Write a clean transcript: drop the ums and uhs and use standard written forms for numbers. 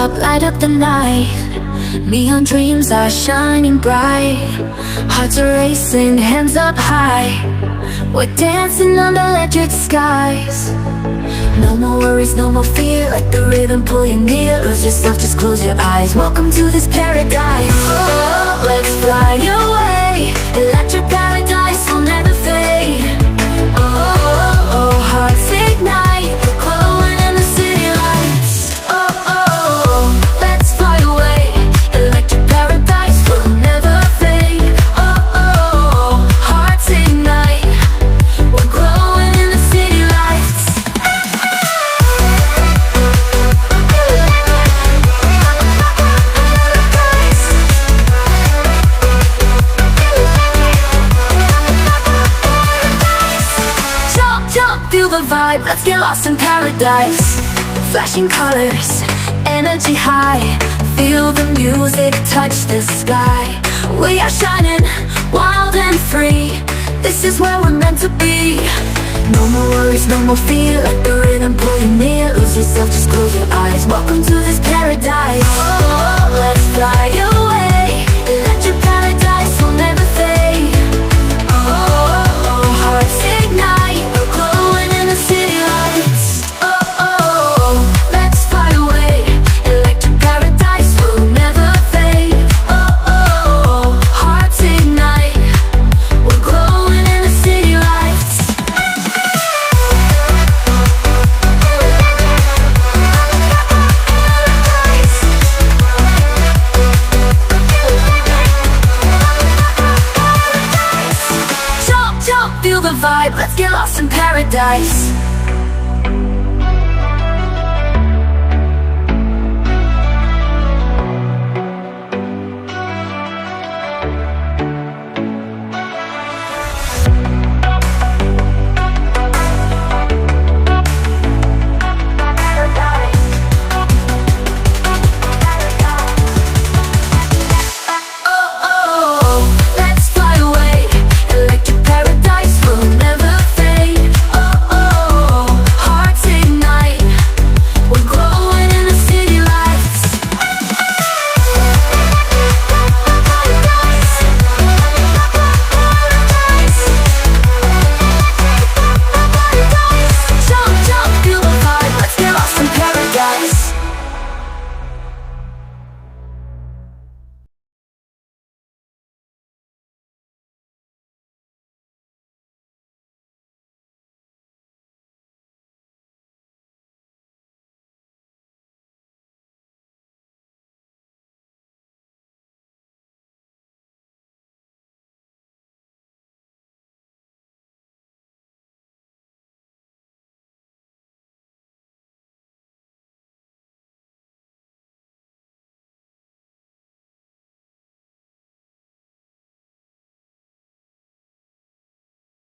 rooftop, light up the night. Neon dreams are shining bright. Hearts are racing, hands up high. We're dancing under electric skies. No more worries, no more fear. Let the rhythm pull you near. Lose yourself, just close your eyes. Welcome to this paradise. Oh, let's fly away. Electric paradise will never fade. Oh, hearts ignite, glowing in the city lights. Oh, let's fly away. Electric paradise will never fade. Oh, hearts ignite, we're glowing in the city lights. Jump, feel the vibe, let's get lost in paradise. Flashing colors, energy high. Feel the music touch the sky. We are shining, wild and free. This is where we're meant to be. No more worries, no more fear. Let the rhythm pull you near. Lose yourself, just close your eyes. Welcome to this paradise. Oh, let's fly away. Electric paradise will never fade. Oh, hearts ignite, we're glowing in the city lights. Oh, let's fly away. Electric paradise will never fade. Oh, hearts ignite, we're glowing in the city lights. Jump, feel the vibe, let's get lost in paradise.